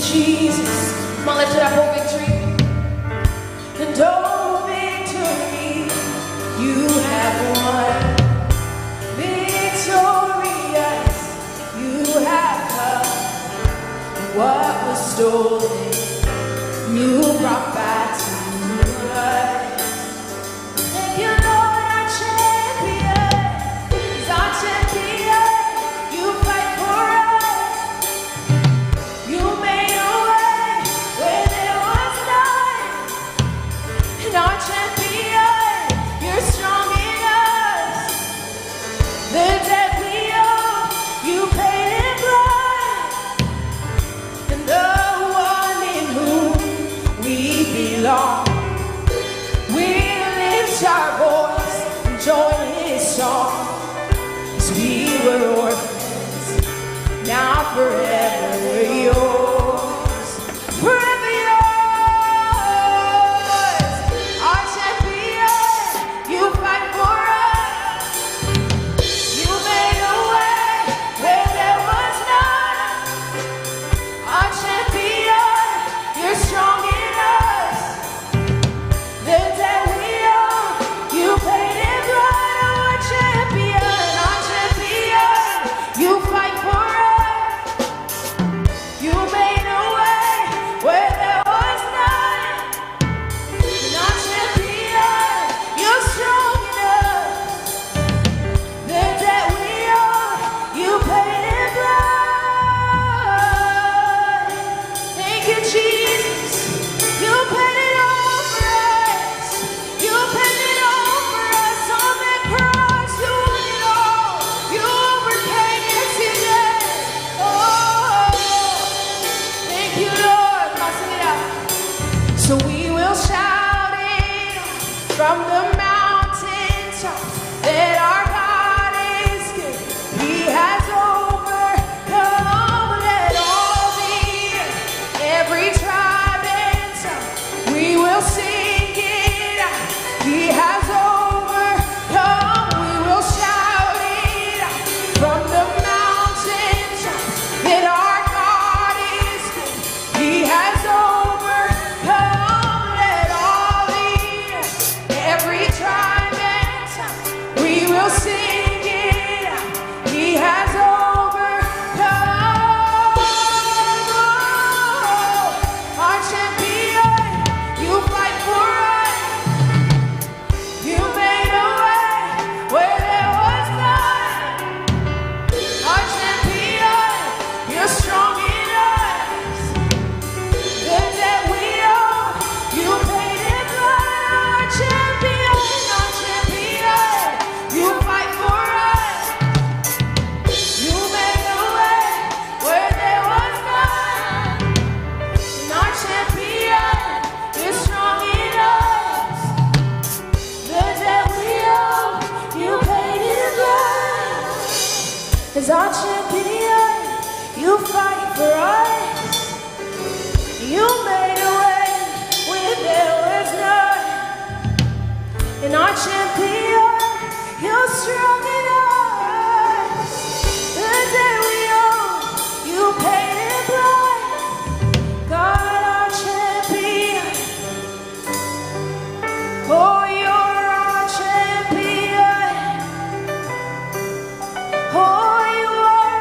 Jesus. Come on, lift it up, oh victory. And oh victory, you have won. Victorious, you have come. What was stolen, you brought back to us. Thank you, Lord, our champion. He's our champion. You fight for us. You made a way where there was none. And our champion, you're strong in us. The debt we owe, you paid in blood. And the one in whom we belong. We lift our voice and join his song. 'Cause we were orphans, now forever we're yours. Forever yours. Our champion, you fight for us. You made a way where there was none. Our champion, you're strong in us. The debt we owe, you paid in blood. Our champion, you fight for us. You made a way where there was none. And our champion, you're strong enough. The debt we owe, you paid in blood. Thank you, Jesus. You paid it all for us. You paid it all for us on that cross. You won it all. You overcame it today. Oh, thank you, Lord. Come on, sing it out. So we will shout it from the mountaintop that our God is good. He has overcome. Let all the earth, every tribe and tongue, we will sing it out. He has overcome. We will shout it out from the mountaintop that our God is good. He has overcome. Let all the earth, every tribe and tongue, we will sing it out. He has overcome. Our champion, you fight for us. You made a way where there was none. Our champion, you're strong in us. The debt we owe, you paid in blood. Our champion, you fight for us. You made a way where there was none. And our champion, you're strong in us. The debt we owe, you paid in blood. As our champion, you fight for us. You made a way where there was none. And our champion, you're strong in us. The debt we owe, you paid in blood. God, our champion. Oh, you're our champion. Oh, you are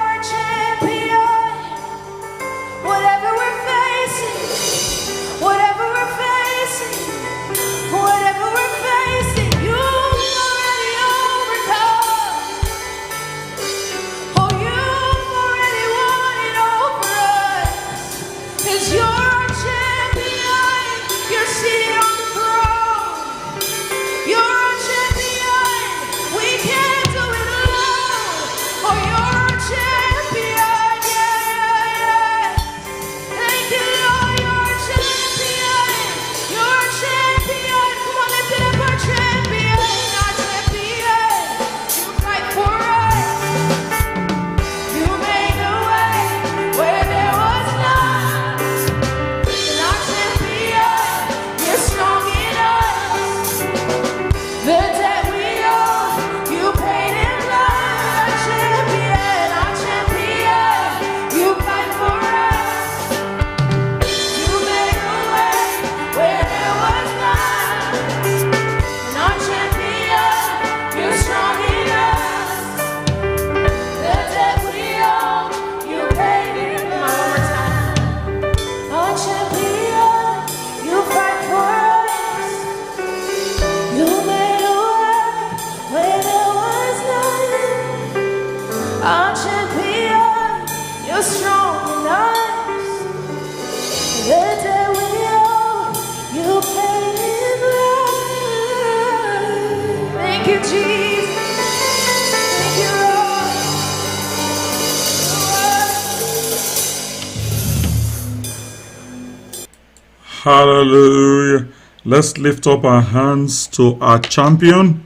Hallelujah. Let's lift up our hands to our champion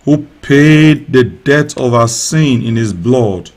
who paid the debt of our sin in his blood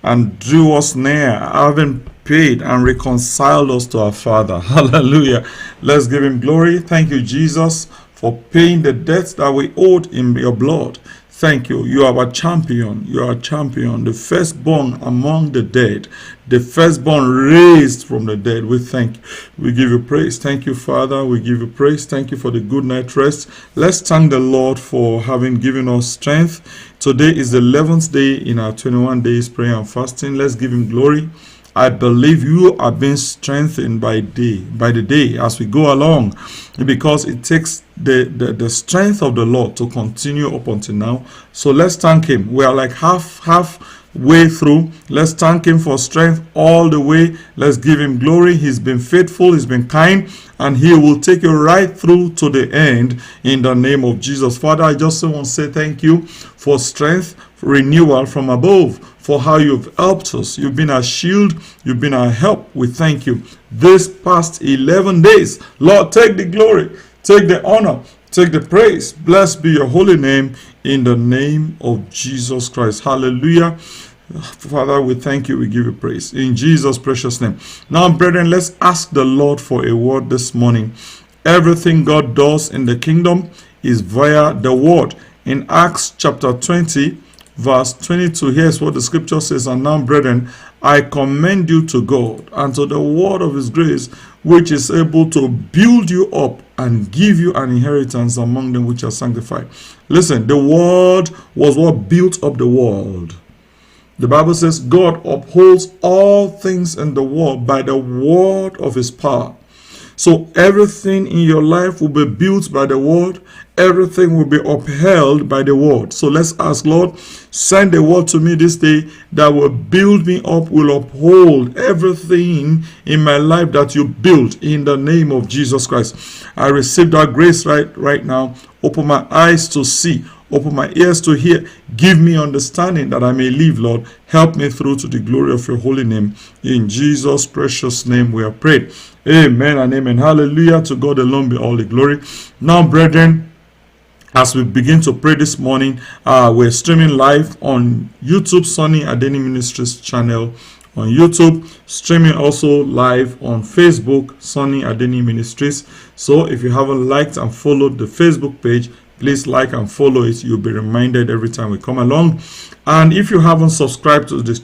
and drew us near, having paid and reconciled us to our Father. Hallelujah. Let's give him glory. Thank you, Jesus, for paying the debt that we owed in your blood. Thank you. You are a champion. You are a champion, the firstborn among the dead, the firstborn raised from the dead. We thank you. We give you praise. Thank you, Father. We give you praise. Thank you for the good night rest. Let's thank the Lord for having given us strength. Today is the 11th day in our 21 days prayer and fasting. Let's give him glory. I believe you are being strengthened by the day as we go along, because it takes the strength of the Lord to continue up until now. So let's thank him. We are like halfway through. Let's thank him for strength all the way. Let's give him glory. He's been faithful, he's been kind, and he will take you right through to the end in the name of Jesus. Father, I just want to say thank you for strength, for renewal from above, for how you've helped us. You've been our shield, you've been our help. We thank you. This past 11 days, Lord, take the glory, take the honor, take the praise. Blessed be your holy name in the name of Jesus Christ. Hallelujah. Father, we thank you, we give you praise in Jesus' precious name. Now, brethren, let's ask the Lord for a word this morning. Everything God does in the kingdom is via the word. In Acts chapter 20, verse 22, here's what the scripture says: and now, brethren, I commend you to God and to the word of his grace, which is able to build you up and give you an inheritance among them which are sanctified. Listen, the word was what built up the world. The Bible says God upholds all things in the world by the word of his power. So everything in your life will be built by the word. Everything will be upheld by the word. So let's ask, Lord, send a word to me this day that will build me up, will uphold everything in my life that you built in the name of Jesus Christ. I receive that grace right now. Open my eyes to see. Open my ears to hear. Give me understanding that I may live, Lord. Help me through to the glory of your holy name. In Jesus' precious name we are prayed. Amen and amen. Hallelujah. To God alone be all the glory. Now, brethren, as we begin to pray this morning, we're streaming live on YouTube, Sonny Adeni Ministries channel on YouTube, streaming also live on Facebook, Sonny Adeni Ministries. So if you haven't liked and followed the Facebook page, please like and follow it. You'll be reminded every time we come along. And if you haven't subscribed to this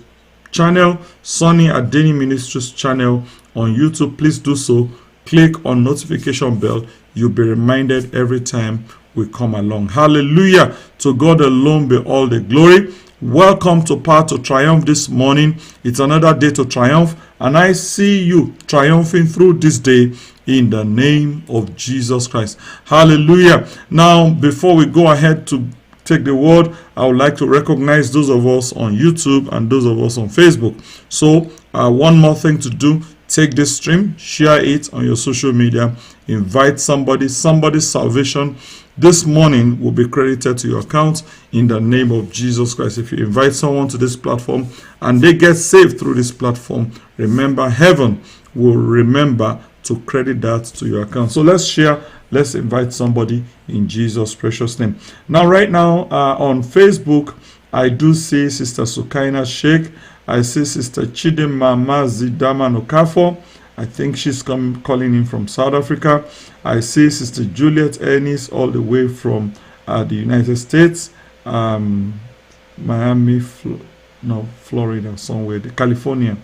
channel, Sonny Adeni Ministries channel on YouTube, please do so. Click on notification bell. You'll be reminded every time we come along. Hallelujah. To God alone be all the glory. Welcome to Power to Triumph this morning. It's another day to triumph, and I see you triumphing through this day in the name of Jesus Christ. Hallelujah. Now, before we go ahead to take the word, I would like to recognize those of us on YouTube and those of us on Facebook. So, one more thing to do. Take this stream, share it on your social media, invite somebody's salvation this morning will be credited to your account in the name of Jesus Christ. If you invite someone to this platform and they get saved through this platform, remember, heaven will remember to credit that to your account. So let's share, let's invite somebody in Jesus' precious name. Now, right now on Facebook, I do see Sister Sukaina Sheikh. I see Sister Chidimama Zidama Nokafo. I think she's calling in from South Africa. I see Sister Juliet Ennis all the way from the United States, Miami, Florida, somewhere, California.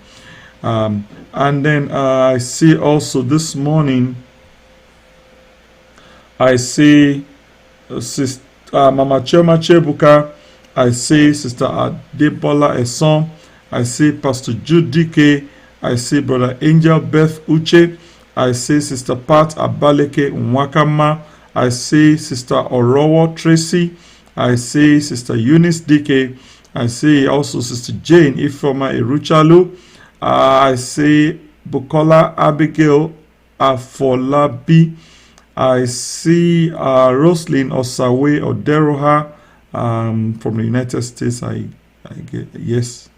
And then I see also this morning, I see Sister Mama Chema Chebuka. I see Sister Adebola Eson. I see Pastor Jude Dike. I see Brother Angel Beth Uche. I see Sister Pat Abaleke Nwakama. I see Sister Orowo Tracy. I see Sister Eunice Dike. I see also Sister Jane Ifoma Eruchalu. I see Bukola Abigail Afolabi. I see Roslyn Osawe Oderoha from the United States. I get, yes.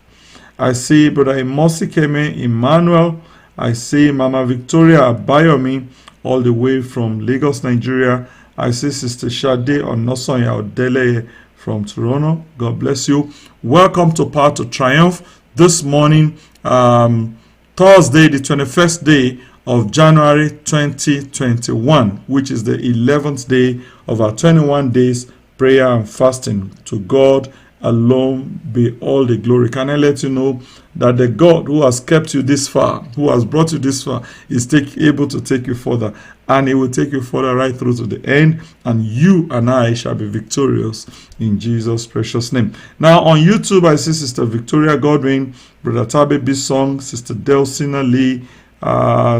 I see Brother Imosi Keme Emmanuel. I see Mama Victoria Abayomi all the way from Lagos, Nigeria. I see Sister Shade Onosonya Odele from Toronto. God bless you. Welcome to Power to Triumph this morning, Thursday, the 21st day of January 2021, which is the 11th day of our 21 days prayer and fasting. To God alone be all the glory. Can I let you know that the God who has kept you this far, who has brought you this far, is able to take you further, and He will take you further right through to the end, and you and I shall be victorious in Jesus' precious name. Now on YouTube, I see Sister Victoria Godwin, Brother Tabe Bisong, Sister Delsina Lee,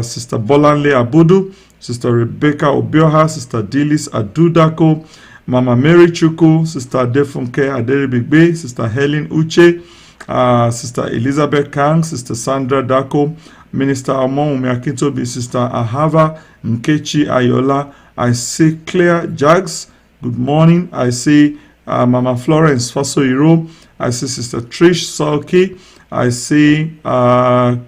Sister Bolanle Abudu, Sister Rebecca Obioha, Sister Dilis Adudako, Mama Mary Chuku, Sister Adefunke Aderibigbe, Sister Helen Uche, Sister Elizabeth Kang, Sister Sandra Dako, Minister Amon Umiakintobi, Sister Ahava Nkechi Ayola. I see Claire Jags, good morning. I see Mama Florence Fasoiro. I see Sister Trish Salki. I see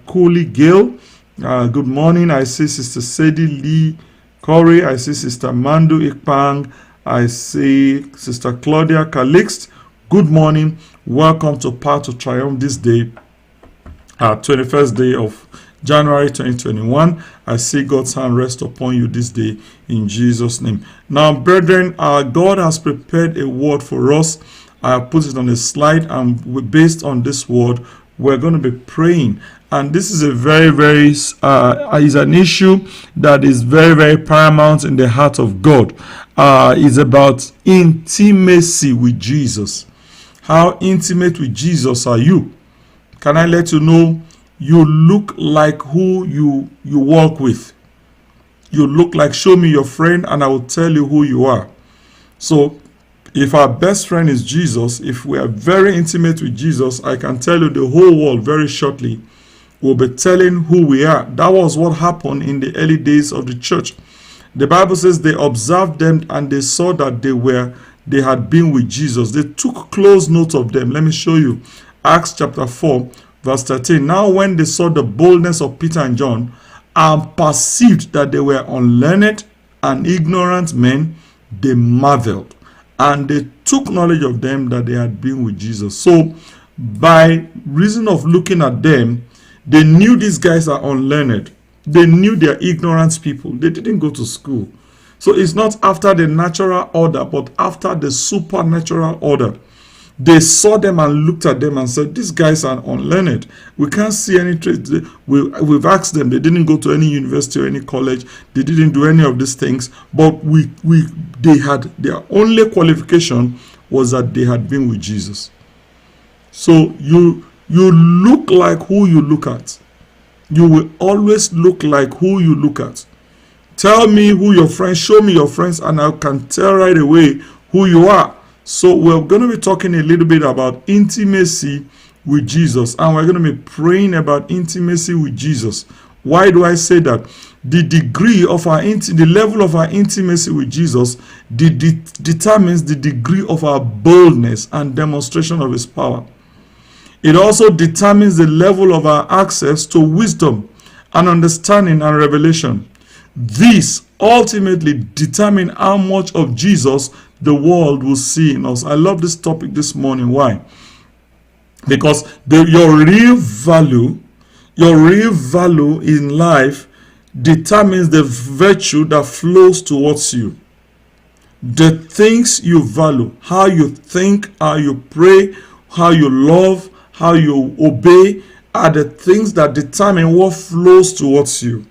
Cooley Gill. Good morning. I see Sister Sadie Lee Corey. I see Sister Mandu Ikpang. I see Sister Claudia Calixt. Good morning. Welcome to Power to Triumph this day, 21st day of January 2021. I see God's hand rest upon you this day in Jesus' name. Now, brethren, our God has prepared a word for us. I have put it on a slide, and based on this word, we're going to be praying. And this is a very, is an issue that is very paramount in the heart of God. It's about intimacy with Jesus. How intimate with Jesus are you? Can I let you know, you look like who you walk with. You look like, show me your friend and I will tell you who you are. So if our best friend is Jesus, if we are very intimate with Jesus, I can tell you the whole world very shortly will be telling who we are. That was what happened in the early days of the church. The Bible says they observed them and they saw that they had been with Jesus. They took close note of them. Let me show you. Acts chapter 4, verse 13. Now when they saw the boldness of Peter and John and perceived that they were unlearned and ignorant men, they marveled. And they took knowledge of them that they had been with Jesus. So by reason of looking at them, they knew these guys are unlearned. They knew they are ignorant people. They didn't go to school. So it's not after the natural order, but after the supernatural order. They saw them and looked at them and said, these guys are unlearned. We can't see any traits. We've asked them. They didn't go to any university or any college. They didn't do any of these things. But they had, their only qualification was that they had been with Jesus. So you look like who you look at. You will always look like who you look at. Tell me who your friends, show me your friends, and I can tell right away who you are. So we're going to be talking a little bit about intimacy with Jesus, and we're going to be praying about intimacy with Jesus. Why do I say that? The degree of the level of our intimacy with Jesus determines the degree of our boldness and demonstration of His power. It also determines the level of our access to wisdom and understanding and revelation. These ultimately determine how much of Jesus the world will see in us. I love this topic this morning. Why? Because your real value in life determines the virtue that flows towards you. The things you value, how you think, how you pray, how you love, how you obey, are the things that determine what flows towards you.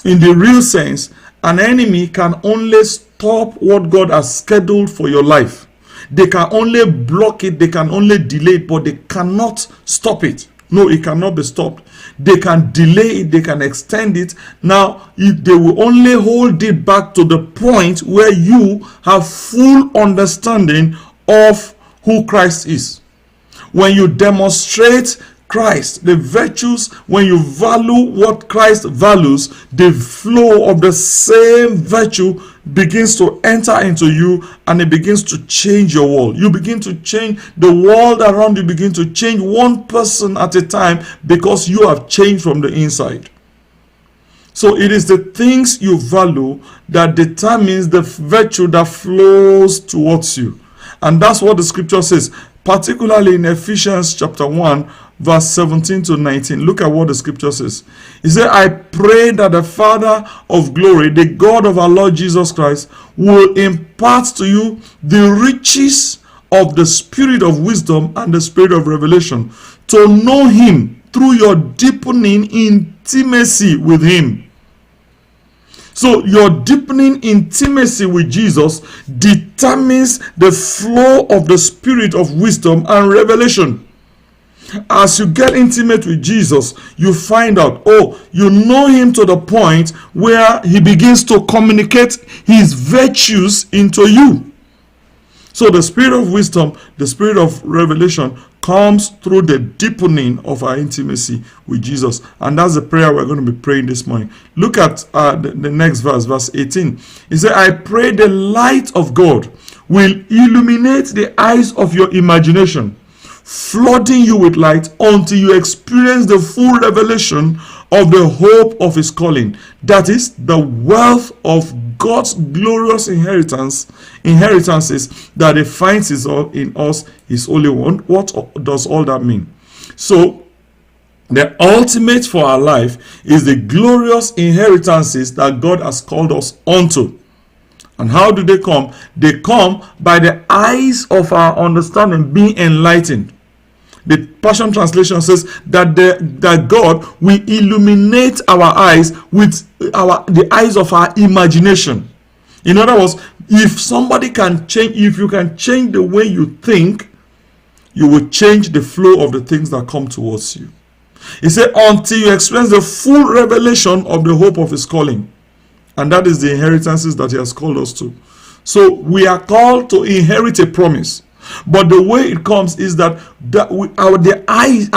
In the real sense, an enemy can only stop what God has scheduled for your life. They can only block it, they can only delay it, but they cannot stop it. No, it cannot be stopped. They can delay it, they can extend it. Now, if they will only hold it back to the point where you have full understanding of who Christ is. When you demonstrate Christ, the virtues, when you value what Christ values, the flow of the same virtue begins to enter into you, and it begins to change your world. You begin to change the world around you, begin to change one person at a time, because you have changed from the inside. So it is the things you value that determines the virtue that flows towards you. And that's what the scripture says, particularly in Ephesians chapter 1, verse 17 to 19. Look at what the scripture says. He said, I pray that the Father of glory, the God of our Lord Jesus Christ, will impart to you the riches of the spirit of wisdom and the spirit of revelation, to know him through your deepening intimacy with him. So your deepening intimacy with Jesus determines the flow of the spirit of wisdom and revelation. As you get intimate with Jesus, you find out, you know him to the point where he begins to communicate his virtues into you. So the spirit of wisdom, the spirit of revelation comes through the deepening of our intimacy with Jesus. And that's the prayer we're going to be praying this morning. Look at the next verse, verse 18. He said, I pray the light of God will illuminate the eyes of your imagination, flooding you with light until you experience the full revelation of the hope of his calling. That is the wealth of God's glorious inheritances that he finds in us, his only one. What does all that mean? So the ultimate for our life is the glorious inheritances that God has called us unto. And how do they come? They come by the eyes of our understanding being enlightened. The Passion Translation says that God will illuminate our eyes with the eyes of our imagination. In other words, if you can change the way you think, you will change the flow of the things that come towards you. He said, until you experience the full revelation of the hope of his calling. And that is the inheritances that he has called us to. So we are called to inherit a promise. But the way it comes is that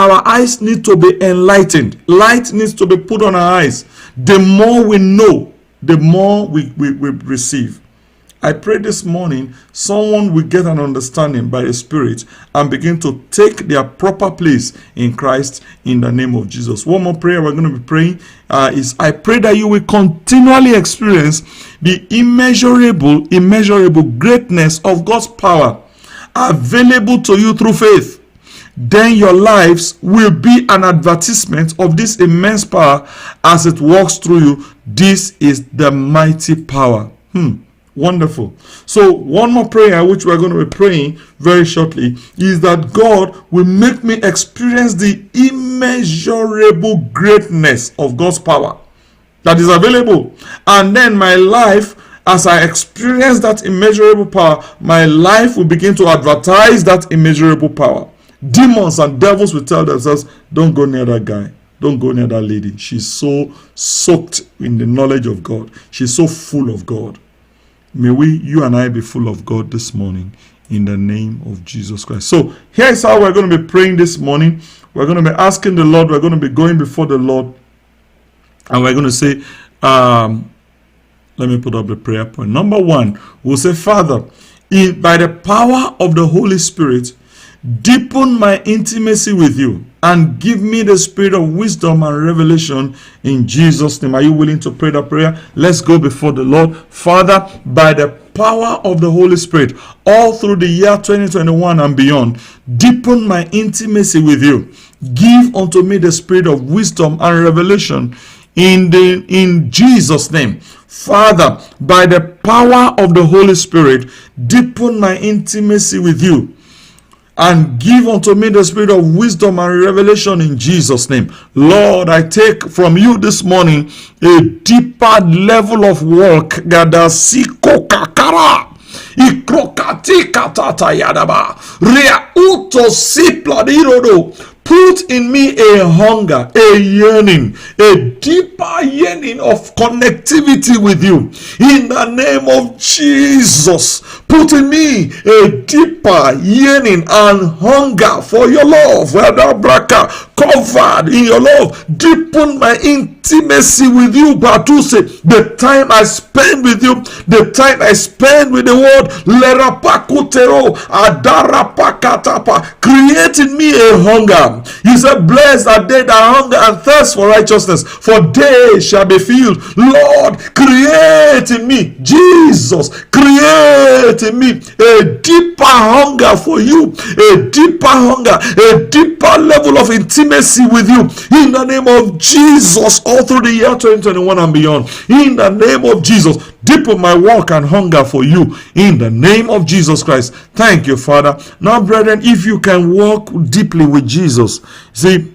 our eyes need to be enlightened. Light needs to be put on our eyes. The more we know, the more we receive. I pray this morning someone will get an understanding by the Spirit and begin to take their proper place in Christ in the name of Jesus. One more prayer we're going to be praying is, I pray that you will continually experience the immeasurable greatness of God's power available to you through faith. Then your lives will be an advertisement of this immense power as it works through you. This is the mighty power. Wonderful. So one more prayer which we're going to be praying very shortly is that God will make me experience the immeasurable greatness of God's power that is available. And then my life, as I experience that immeasurable power, my life will begin to advertise that immeasurable power. Demons and devils will tell themselves, don't go near that guy. Don't go near that lady. She's so soaked in the knowledge of God. She's so full of God. May you and I be full of God this morning in the name of Jesus Christ. So here's how we're going to be praying this morning. We're going to be asking the Lord. We're going to be going before the Lord. And we're going to say, let me put up the prayer point. Number one, we'll say, Father, by the power of the Holy Spirit, deepen my intimacy with you and give me the spirit of wisdom and revelation in Jesus' name. Are you willing to pray that prayer? Let's go before the Lord. Father, by the power of the Holy Spirit, all through the year 2021 and beyond, deepen my intimacy with you. Give unto me the spirit of wisdom and revelation in Jesus' name. Father, by the power of the Holy Spirit, deepen my intimacy with you and give unto me the spirit of wisdom and revelation in Jesus' name. Lord, I take from you this morning a deeper level of work. Gadasiko kakara. Ikrokati katata yadaba. Rea uto sipla dirodo. Put in me a hunger, a yearning, a deeper yearning of connectivity with you. In the name of Jesus, put in me a deeper yearning and hunger for your love. covered in your love. Deepen my intimacy with you. Batuse, the time I spend with you, the time I spend with the word, lerapakutero, adarapakatapa, create in me a hunger. You said, blessed are they that hunger and thirst for righteousness, for they shall be filled. Lord, create in me, Jesus, create in me a deeper hunger for you, a deeper hunger, a deeper level of intimacy with you, in the name of Jesus, all through the year 2021 and beyond. In the name of Jesus, deepen my walk and hunger for you, in the name of Jesus Christ. Thank you, Father. Now, brethren, if you can walk deeply with Jesus, see,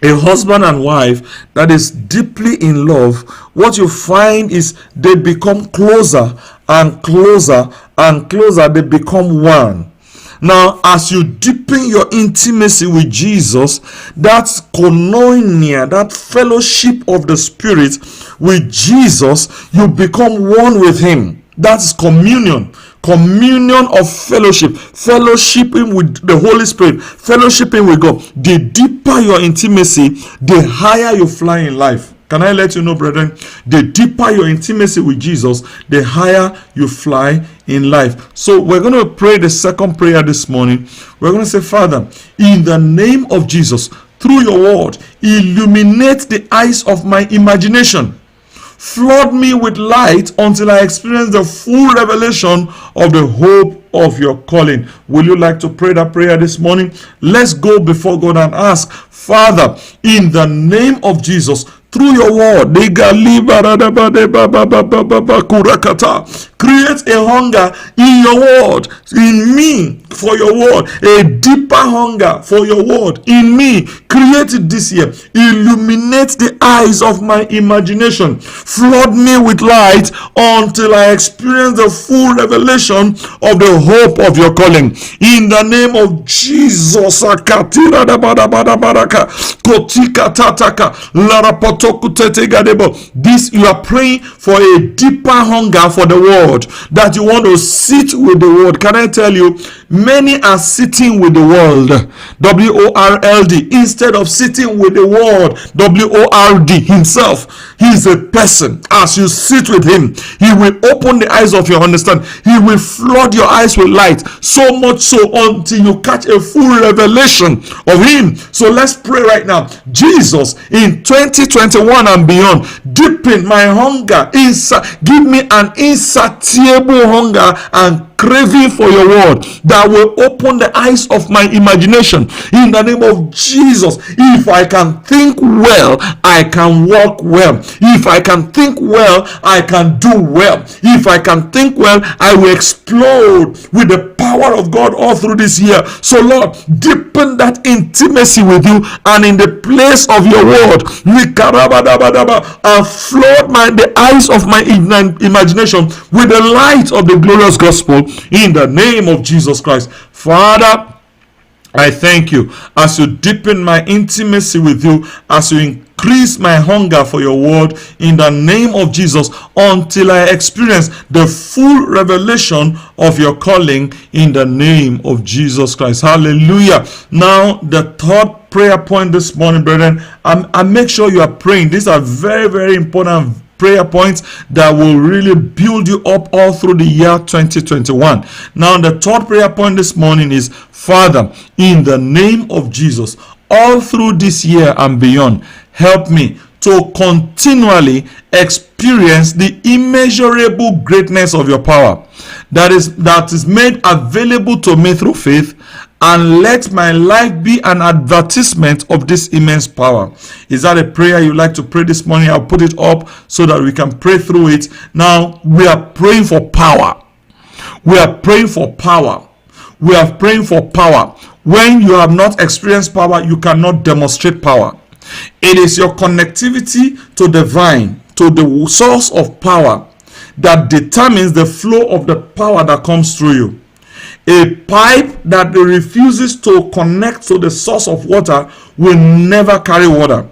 a husband and wife that is deeply in love, what you find is they become closer and closer and closer. They become one. Now, as you deepen your intimacy with Jesus, that's koinonia, that fellowship of the Spirit with Jesus, you become one with Him. That's communion. Communion of fellowship, fellowshipping with the Holy Spirit, fellowshipping with God. The deeper your intimacy, the higher you fly in life. Can I let you know, brethren? The deeper your intimacy with Jesus, the higher you fly in life. So we're going to pray the second prayer this morning. We're going to say, Father, in the name of Jesus, through your word, illuminate the eyes of my imagination. Flood me with light until I experience the full revelation of the hope of your calling. Will you like to pray that prayer this morning? Let's go before God and ask, Father, in the name of Jesus, through your word, create a hunger in your word, in me, for your word, a deeper hunger for your word in me. Create it this year. Illuminate the eyes of my imagination. Flood me with light until I experience the full revelation of the hope of your calling. In the name of Jesus. This, you are praying for a deeper hunger for the word, that you want to sit with the word. Can I tell you, many are sitting with the world, W-O-R-L-D, instead of sitting with the word, W-O-R-D, himself. He is a person. As you sit with him, he will open the eyes of your understanding. He will flood your eyes with light, so much so until you catch a full revelation of him. So let's pray right now. Jesus, in 2021 and beyond, deepen my hunger, give me an insatiable hunger and craving for your word that will open the eyes of my imagination, in the name of Jesus. If I can think well, I can walk well. If I can think well, I can do well. If I can think well, I will explode with the power of God all through this year. So Lord, deepen that intimacy with you, and in the place of your word, and flood the eyes of my imagination with the light of the glorious gospel, in the name of Jesus Christ. Father, I thank you as you deepen my intimacy with you, as you increase my hunger for your word, in the name of Jesus, until I experience the full revelation of your calling, in the name of Jesus Christ. Hallelujah. Now, the third prayer point this morning, brethren, and make sure you are praying. These are very, very important prayer points that will really build you up all through the year 2021. Now, the third prayer point this morning is, Father, in the name of Jesus, all through this year and beyond, help me to continually experience the immeasurable greatness of your power that is made available to me through faith, and let my life be an advertisement of this immense power. Is that a prayer you like to pray this morning? I'll put it up so that we can pray through it. Now, we are praying for power. We are praying for power. We are praying for power. When you have not experienced power, you cannot demonstrate power. It is your connectivity to the vine, to the source of power, that determines the flow of the power that comes through you. A pipe that refuses to connect to the source of water will never carry water.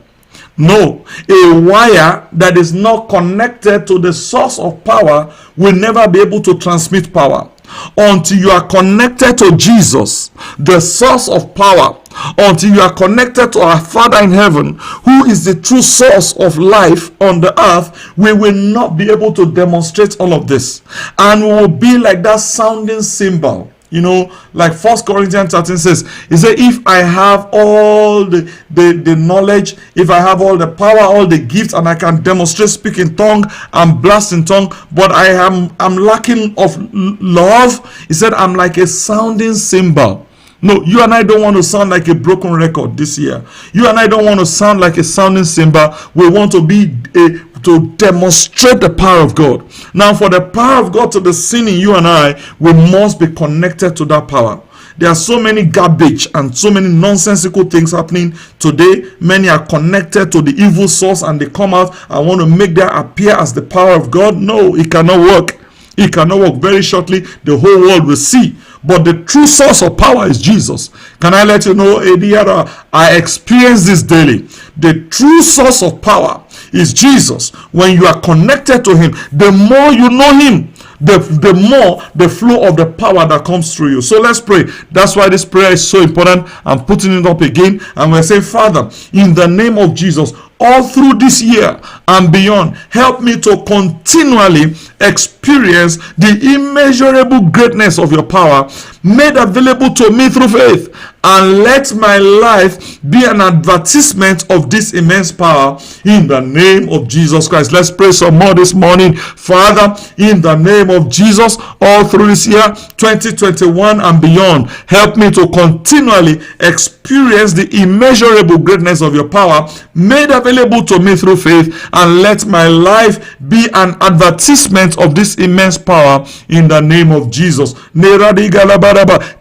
No, a wire that is not connected to the source of power will never be able to transmit power. until you are connected to Jesus, the source of power, until you are connected to our Father in heaven, who is the true source of life on the earth, we will not be able to demonstrate all of this. And we will be like that sounding cymbal. You know, like 1 Corinthians 13 says, he said, if I have all the knowledge, if I have all the power, all the gifts, and I can demonstrate speaking tongue and blast in tongue, but I'm lacking of love, he said, I'm like a sounding cymbal. No, you and I don't want to sound like a broken record this year. You and I don't want to sound like a sounding cymbal. We want to be to demonstrate the power of God. Now, for the power of God to be seen in you and I, we must be connected to that power. There are so many garbage and so many nonsensical things happening today. Many are connected to the evil source and they come out and want to make that appear as the power of God. No, it cannot work. It cannot work. Very shortly, the whole world will see. But the true source of power is Jesus. Can I let you know, Ediara, I experience this daily. The true source of power is Jesus. When you are connected to him, the more you know him, the more the flow of the power that comes through you. So let's pray. That's why this prayer is so important. I'm putting it up again, and we're saying, Father, in the name of Jesus, all through this year and beyond, help me to continually experience the immeasurable greatness of your power made available to me through faith, and let my life be an advertisement of this immense power in the name of Jesus Christ. Let's pray some more this morning. Father, in the name of Jesus, all through this year 2021 and beyond, help me to continually experience the immeasurable greatness of your power made available to me through faith, and let my life be an advertisement of this immense power in the name of Jesus.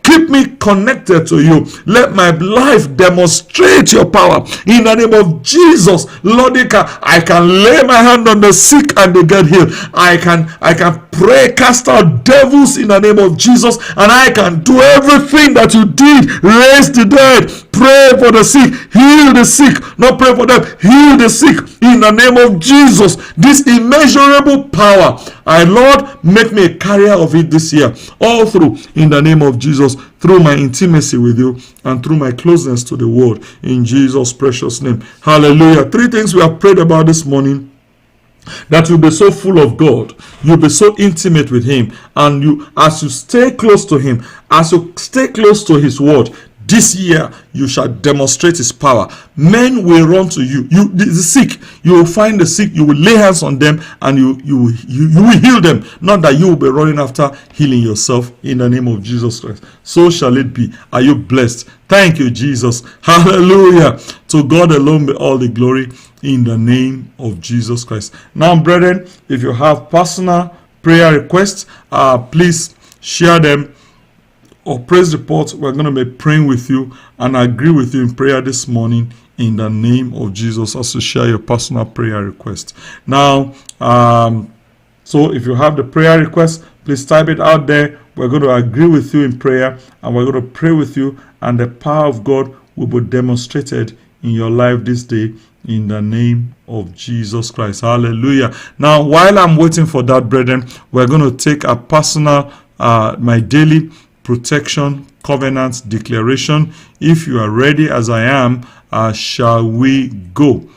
Keep me connected to you. Let my life demonstrate your power in the name of Jesus. Lord, I can lay my hand on the sick and they get healed. I can pray, cast out devils in the name of Jesus, and I can do everything that you did. Raise the dead, pray for the sick, heal the sick, not pray for them, heal the sick in the name of Jesus. This immeasurable power, Lord, make me a carrier of it this year, all through, in the name of Jesus, through my intimacy with you and through my closeness to the word, in Jesus' precious name. Hallelujah. 3 things we have prayed about this morning: that you'll be so full of God, you'll be so intimate with him, and you, as you stay close to him, as you stay close to his word, this year you shall demonstrate his power. Men will run to you. The sick, you will find the sick, you will lay hands on them, and you will heal them. Not that you will be running after healing yourself, in the name of Jesus Christ. So shall it be. Are you blessed? Thank you, Jesus. Hallelujah. To God alone be all the glory, in the name of Jesus Christ. Now, brethren, if you have personal prayer requests, please share them, or praise report. We're going to be praying with you and agree with you in prayer this morning, in the name of Jesus, as to share your personal prayer request. Now, so if you have the prayer request, please type it out there. We're going to agree with you in prayer, and we're going to pray with you, and the power of God will be demonstrated in your life this day, in the name of Jesus Christ. Hallelujah. Now, while I'm waiting for that, brethren, we're going to take a personal, my daily protection covenant declaration. If you are ready, as I am, shall we go?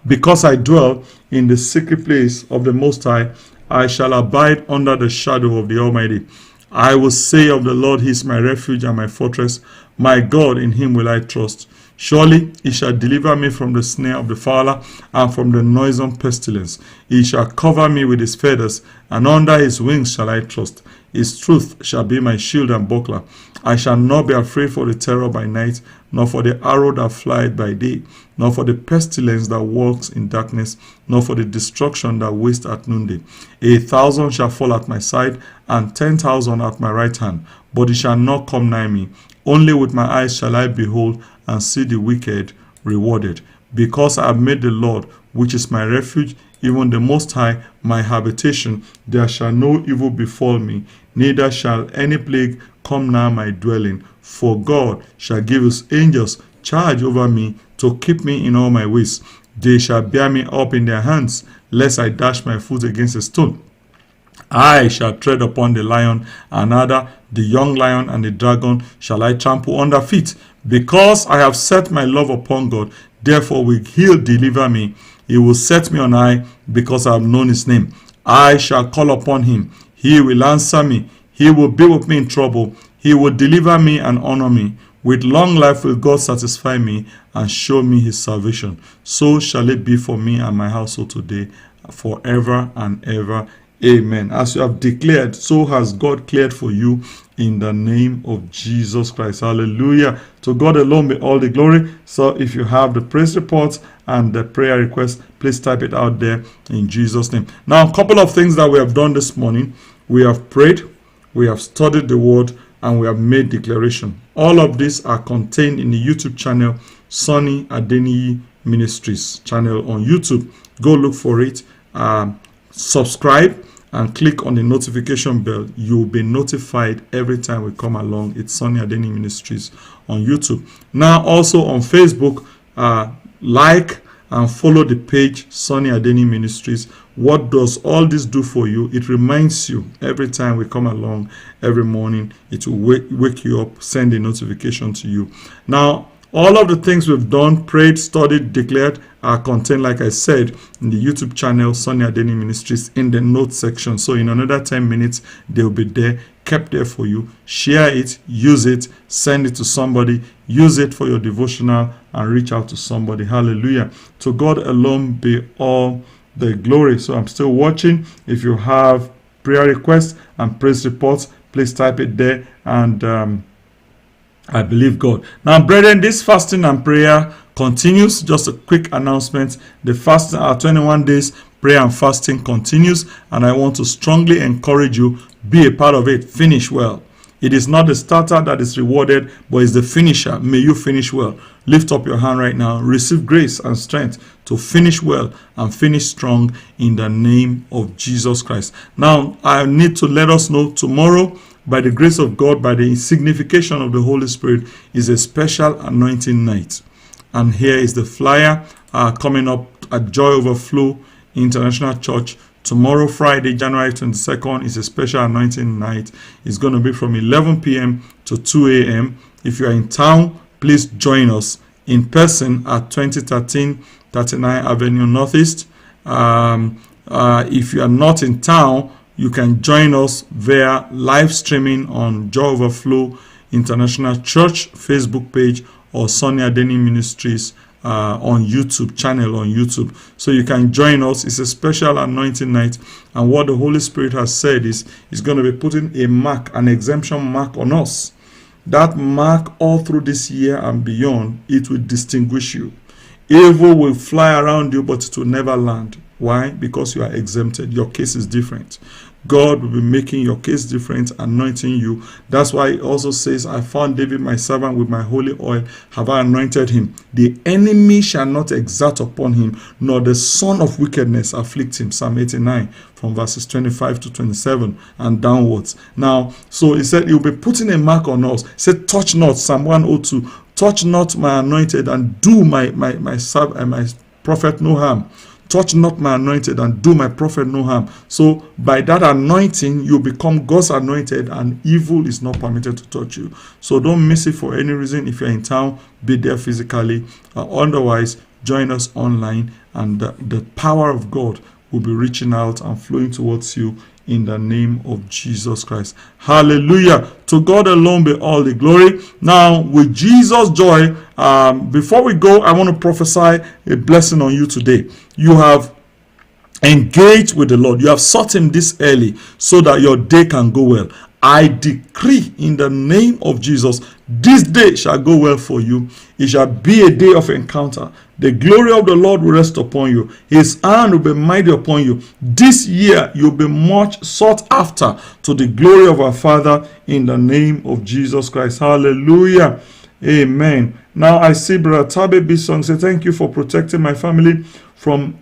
Because I dwell in the secret place of the Most High, I shall abide under the shadow of the Almighty. I will say of the Lord, he is my refuge and my fortress. My God, in him will I trust. Surely he shall deliver me from the snare of the fowler and from the noisome pestilence. He shall cover me with his feathers, and under his wings shall I trust. His truth shall be my shield and buckler. I shall not be afraid for the terror by night, nor for the arrow that flieth by day, nor for the pestilence that walks in darkness, nor for the destruction that wastes at noonday. 1,000 shall fall at my side, and 10,000 at my right hand, but it shall not come nigh me. Only with my eyes shall I behold and see the wicked rewarded. Because I have made the Lord, which is my refuge, even the Most High, my habitation, there shall no evil befall me, neither shall any plague come nigh my dwelling. For God shall give his angels charge over me, to keep me in all my ways. They shall bear me up in their hands, lest I dash my foot against a stone. I shall tread upon the lion and adder, the young lion and the dragon shall I trample under feet. Because I have set my love upon God, therefore will he deliver me. He will set me on high, because I have known his name. I shall call upon him. He will answer me. He will be with me in trouble. He will deliver me and honor me. With long life will God satisfy me and show me his salvation. So shall it be for me and my household today, forever and ever. Amen. As you have declared, so has God cleared for you in the name of Jesus Christ. Hallelujah. To God alone be all the glory. So if you have the praise reports and the prayer request, please type it out there in Jesus' name. Now, a couple of things that we have done this morning. We have prayed, we have studied the word, and we have made declaration. All of these are contained in the YouTube channel, Sonny Adeniyi Ministries channel on YouTube. Go look for it. Subscribe and click on the notification bell. You'll be notified every time we come along. It's Sonny Adeniyi Ministries on YouTube. Now also on Facebook, like and follow the page Sonny Adeniyi Ministries. What does all this do for you? It reminds you every time we come along every morning. It will wake you up, send a notification to you. Now, all of the things we've done, prayed, studied, declared, are contained, like I said, in the YouTube channel, Sonny Adeniyi Ministries, in the notes section. So in another 10 minutes, they'll be there, kept there for you. Share it, use it, send it to somebody, use it for your devotional, and reach out to somebody. Hallelujah. To God alone be all the glory. So I'm still watching. If you have prayer requests and praise reports, please type it there, and I believe God. Now, brethren, this fasting and prayer continues. Just a quick announcement. The fasting, our 21 days prayer and fasting continues, and I want to strongly encourage you, be a part of it. Finish well. It is not the starter that is rewarded, but it's the finisher. May you finish well. Lift up your hand right now. Receive grace and strength to finish well and finish strong in the name of Jesus Christ. Now, I need to let us know tomorrow, by the grace of God, by the signification of the Holy Spirit, is a special anointing night. And here is the flyer coming up at Joy Overflow International Church. Tomorrow, Friday, January 22nd, is a special anointing night. It's going to be from 11 p.m. to 2 a.m. If you are in town, please join us in person at 2013 39 Avenue Northeast. If you are not in town, you can join us via live streaming on Joy Overflow International Church Facebook page or Sonny Adeniyi Ministries on YouTube channel on YouTube. So you can join us. It's a special anointing night, and what the Holy Spirit has said is He's going to be putting a mark, an exemption mark on us. That mark all through this year and beyond, it will distinguish you. Evil will fly around you, but it will never land. Why? Because you are exempted. Your case is different. God will be making your case different, anointing you. That's why He also says, I found David my servant, with my holy oil have I anointed him. The enemy shall not exert upon him, nor the son of wickedness afflict him. Psalm 89 from verses 25 to 27 and downwards. Now, so He said He will be putting a mark on us. He said, touch not, Psalm 102, touch not my anointed, and do my prophet no harm. Touch not my anointed, and do my prophet no harm. So by that anointing, you become God's anointed, and evil is not permitted to touch you. So don't miss it for any reason. If you're in town, be there physically. Otherwise, join us online, and the power of God will be reaching out and flowing towards you in the name of Jesus Christ. Hallelujah. To God alone be all the glory. Now, with Jesus' joy, before we go, I want to prophesy a blessing on you today. You have engaged with the Lord. You have sought Him this early so that your day can go well. I decree in the name of Jesus, this day shall go well for you. It shall be a day of encounter. The glory of the Lord will rest upon you. His hand will be mighty upon you. This year you'll be much sought after, to the glory of our Father, in the name of Jesus Christ. Hallelujah. Amen. Now I see Brother Tabe Bisong say, thank you for protecting my family from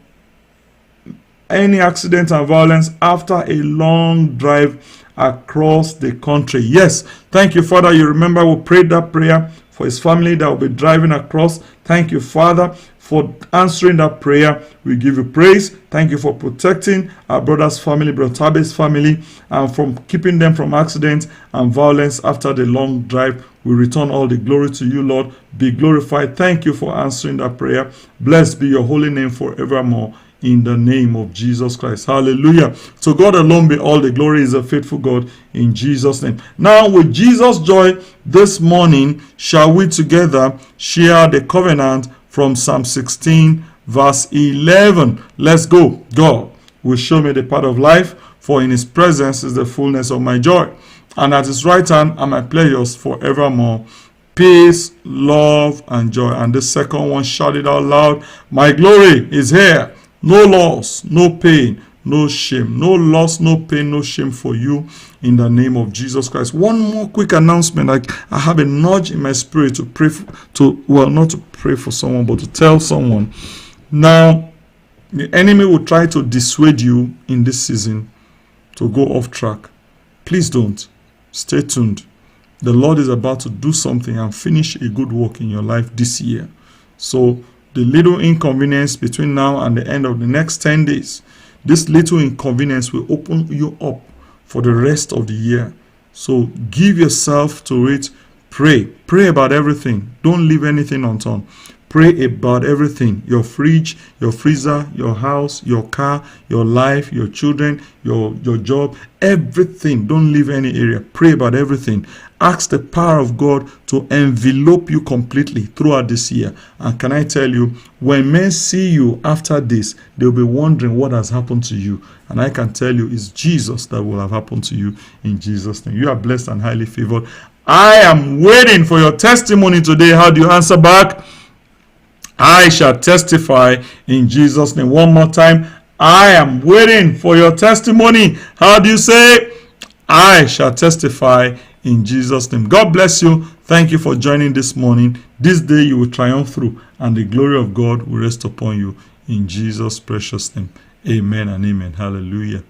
any accident and violence after a long drive across the country. Yes, thank you, Father. You remember we prayed that prayer for his family that will be driving across. Thank you, Father, for answering that prayer. We give you praise. Thank you for protecting our brother's family, Brother Tabe's family, and from keeping them from accidents and violence after the long drive. We return all the glory to you, Lord. Be glorified. Thank you for answering that prayer. Blessed be your holy name forevermore. In the name of Jesus Christ. Hallelujah. To God alone be all the glory. Is a faithful God, in Jesus' name. Now, with Jesus' joy this morning, shall we together share the covenant from Psalm 16 verse 11. Let's go. God will show me the path of life, for in his presence is the fullness of my joy, and at his right hand are my pleasures forevermore. Peace, love, and joy. And the second one, shout it out loud. My glory is here. No loss, no pain, no shame. No loss, no pain, no shame for you, in the name of Jesus Christ. One more quick announcement. I have a nudge in my spirit to pray not to pray for someone, but to tell someone. Now, the enemy will try to dissuade you in this season to go off track. Please don't. Stay tuned. The Lord is about to do something and finish a good work in your life this year. So, the little inconvenience between now and the end of the next 10 days, this little inconvenience will open you up for the rest of the year. So give yourself to it. Pray. Pray about everything. Don't leave anything undone. Pray about everything. Your fridge, your freezer, your house, your car, your life, your children, your job, everything. Don't leave any area. Pray about everything. Ask the power of God to envelope you completely throughout this year. And can I tell you, when men see you after this, they'll be wondering what has happened to you. And I can tell you, it's Jesus that will have happened to you, in Jesus' name. You are blessed and highly favored. I am waiting for your testimony today. How do you answer back? I shall testify, in Jesus' name. One more time. I am waiting for your testimony. How do you say? I shall testify, in Jesus' name. God bless you. Thank you for joining this morning. This day you will triumph through, and the glory of God will rest upon you, in Jesus' precious name. Amen and amen. Hallelujah.